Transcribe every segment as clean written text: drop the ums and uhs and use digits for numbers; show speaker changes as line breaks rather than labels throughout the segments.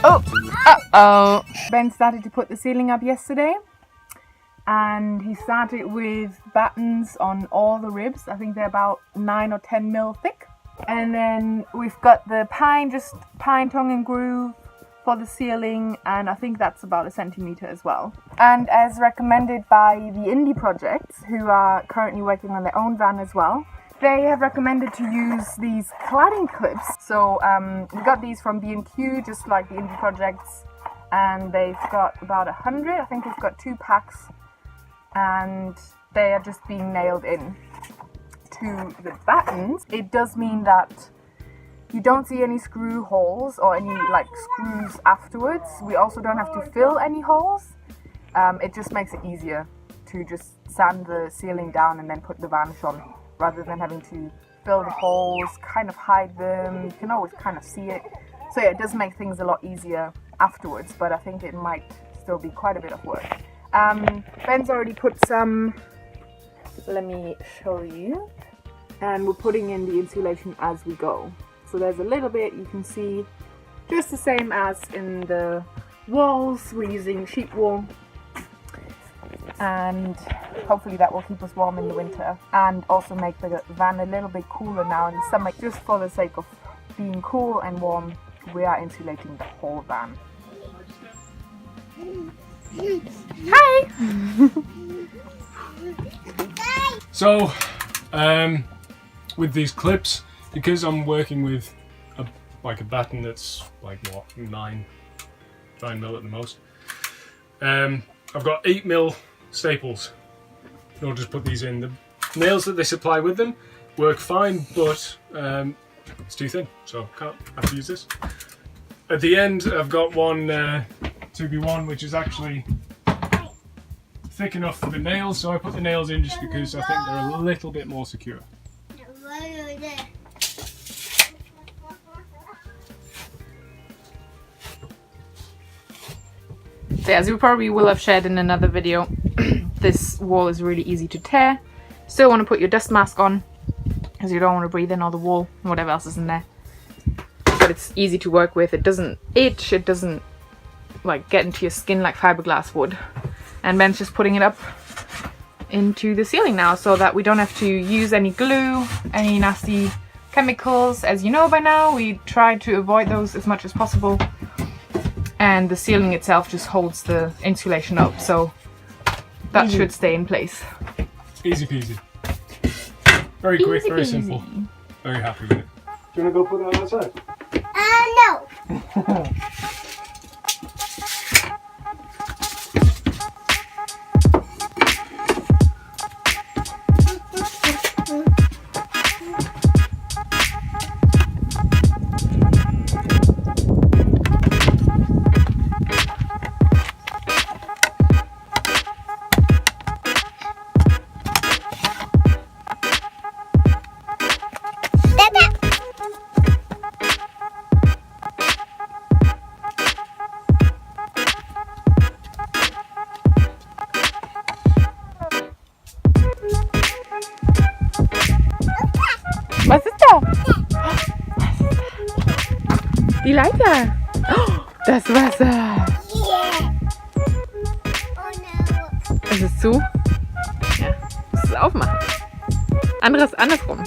Oh! Uh-oh! Ben started to put the ceiling up yesterday. And he started with battens on all the ribs. I think they're about 9 or 10 mil thick. And then we've got the pine tongue and groove for the ceiling, and I think that's about 1 centimeter as well. And as recommended by the indie projects, who are currently working on their own van as well, they have recommended to use these cladding clips. So we got these from B&Q, just like the indie projects, and they've got about 100. I think we've got 2 packs, and they are just being nailed in to the battens. It does mean that you don't see any screw holes or any like screws afterwards. We also don't have to fill any holes. It just makes it easier to just sand the ceiling down and then put the varnish on, rather than having to fill the holes, kind of hide them. You can always kind of see it. So yeah, it does make things a lot easier afterwards, but I think it might still be quite a bit of work. Ben's already put some, let me show you, and we're putting in the insulation as we go. So there's a little bit you can see, just the same as in the walls. We're using sheet wool, and hopefully that will keep us warm in the winter and also make the van a little bit cooler now in the summer. Just for the sake of being cool and warm, we are insulating the whole van. Hi!
So, with these clips, because I'm working with a batten that's like what, 9 mil at the most, I've got 8 mil staples. I'll just put these in. The nails that they supply with them work fine, but it's too thin, so can't have to use this. At the end, I've got one 2B1, which is actually thick enough for the nails, so I put the nails in just because I think they're a little bit more secure.
So as you probably will have shared in another video, this wall is really easy to tear. Still want to put your dust mask on, because you don't want to breathe in all the wool and whatever else is in there. But it's easy to work with. It doesn't itch, it doesn't like get into your skin like fiberglass would. And Ben's just putting it up into the ceiling now, so that we don't have to use any glue, any nasty chemicals. As you know by now, we try to avoid those as much as possible. And the ceiling itself just holds the insulation up, so that should stay in place.
Easy peasy. Very quick, very simple. Very happy with it. Do you want to go put that outside?
No.
Was ist da? Die Leiter. Oh, das Wasser.
Yeah. Oh no.
Ist es zu? Ja, musst es aufmachen. Andersrum.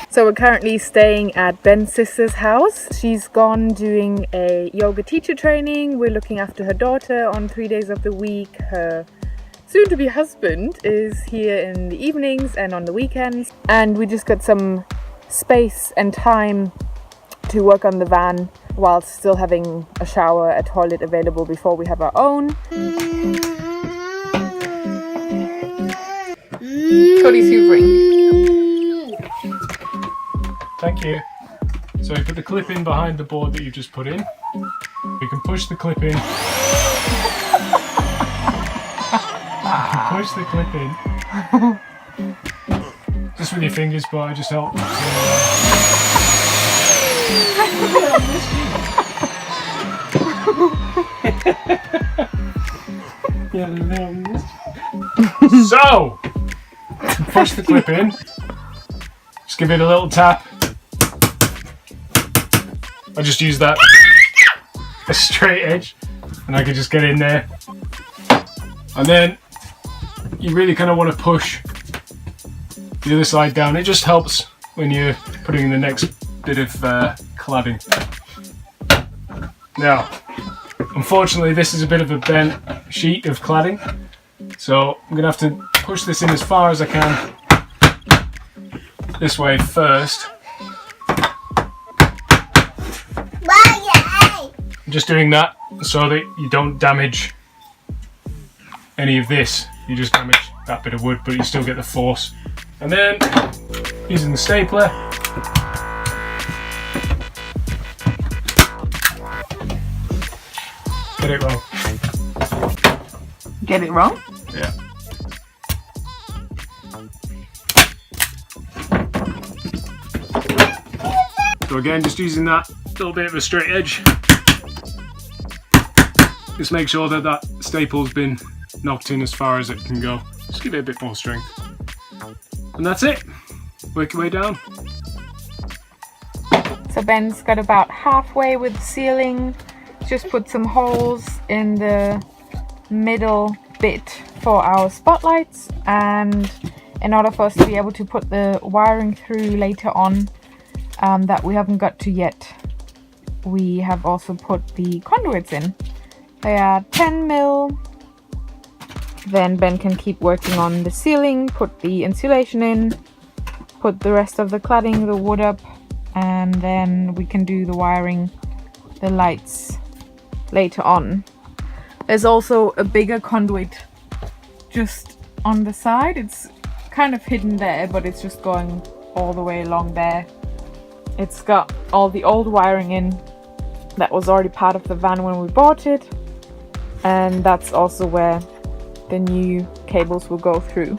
So we're currently staying at Benn's sister's house. She's gone doing a yoga teacher training. We're looking after her daughter on 3 days of the week. Her soon-to-be husband is here in the evenings and on the weekends. And we just got some space and time to work on the van whilst still having a shower, a toilet available before we have our own. Cody's hoovering.
Thank you. So you put the clip in behind the board that you just put in. You can push the clip in. Push the clip in. Just with your fingers, but I just help. So, push the clip in. Just give it a little tap. I just use that a straight edge, and I can just get in there. And then you really kind of want to push the other side down. It just helps when you're putting in the next bit of cladding. Now, unfortunately, this is a bit of a bent sheet of cladding, so I'm gonna have to push this in as far as I can this way first. I'm just doing that so that you don't damage any of this. You just damage that bit of wood, but you still get the force. And then, using the stapler, get it wrong.
Get it wrong?
Yeah. So again, just using that little bit of a straight edge. Just make sure that that staple's been knocked in as far as it can go. Just give it a bit more strength. And that's it. Work your way down.
So Ben's got about halfway with the ceiling. Just put some holes in the middle bit for our spotlights, and in order for us to be able to put the wiring through later on that we haven't got to yet, we have also put the conduits in. They are 10 mil. Then Ben can keep working on the ceiling, put the insulation in, put the rest of the cladding, the wood up, and then we can do the wiring, the lights later on. There's also a bigger conduit just on the side. It's kind of hidden there, but it's just going all the way along there. It's got all the old wiring in that was already part of the van when we bought it, and that's also where the new cables will go through.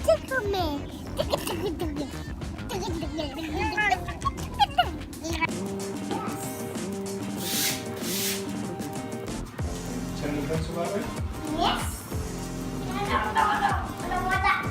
Tickle me.
Turn the pencil that way.
Yes. No, I don't want that.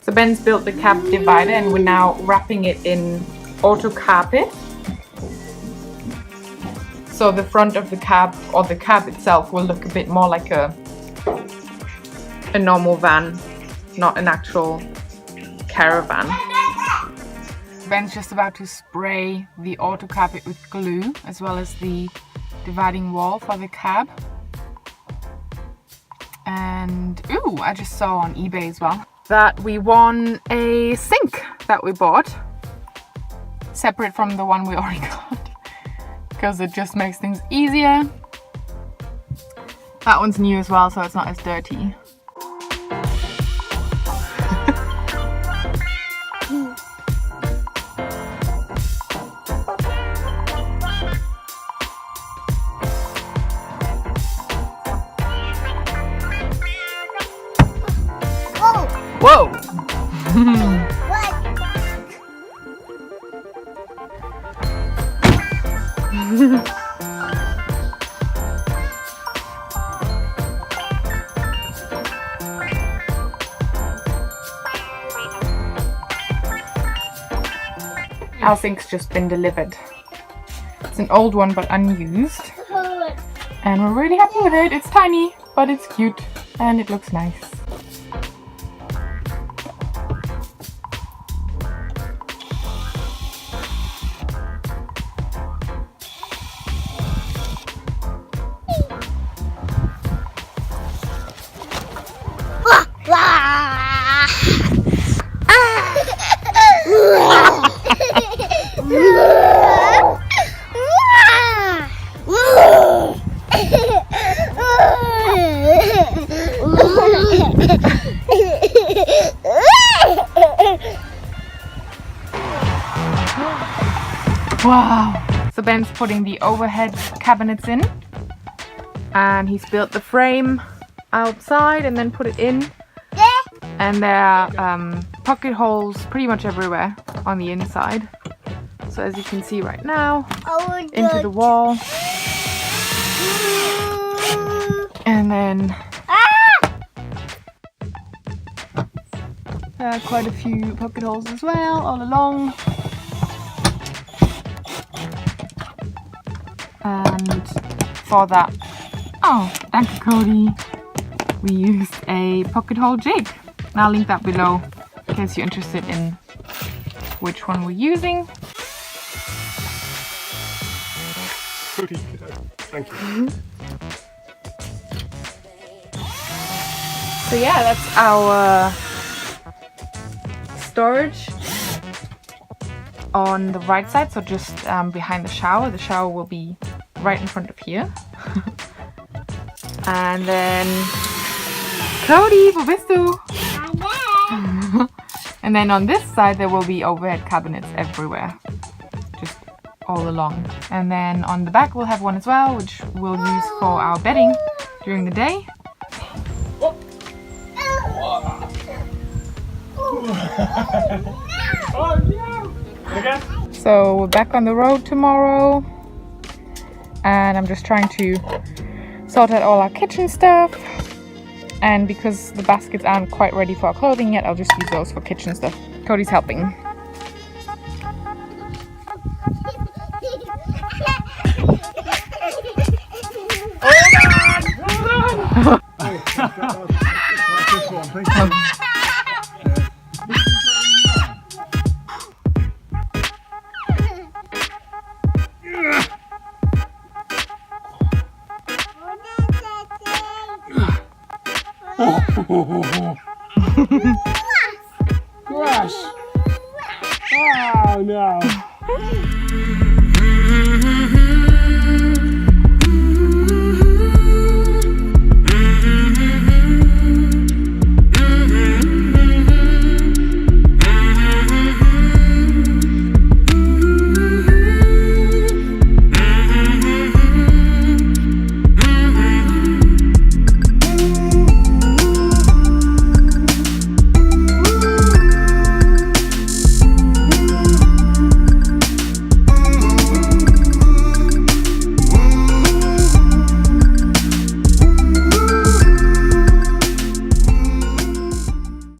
So Ben's built the cab divider and we're now wrapping it in auto carpet. So the front of the cab, or the cab itself, will look a bit more like a normal van, not an actual caravan. Ben's just about to spray the auto carpet with glue, as well as the dividing wall for the cab. And ooh, I just saw on eBay as well that we won a sink that we bought, separate from the one we already got, because it just makes things easier. That one's new as well, so it's not as dirty. Whoa! Our sink's just been delivered. It's an old one but unused, and we're really happy with it. It's tiny. but it's cute and it looks nice. Wow! So Ben's putting the overhead cabinets in, and he's built the frame outside and then put it in. And there are pocket holes pretty much everywhere on the inside. So as you can see right now, into the wall. And then there are quite a few pocket holes as well all along. And for that, oh, thank you, Cody, we used a pocket hole jig. And I'll link that below in case you're interested in which one we're using.
Cody, thank you.
So yeah, that's our storage on the right side, so just behind the shower. The shower will be right in front of here. And then Cody, wo bist du? And then on this side there will be overhead cabinets everywhere, just all along. And then on the back we'll have one as well, which we'll use for our bedding during the day.
Oh no! Again?
So we're back on the road tomorrow, and I'm just trying to sort out all our kitchen stuff. And because the baskets aren't quite ready for our clothing yet, I'll just use those for kitchen stuff. Cody's helping.
Gosh! Oh no!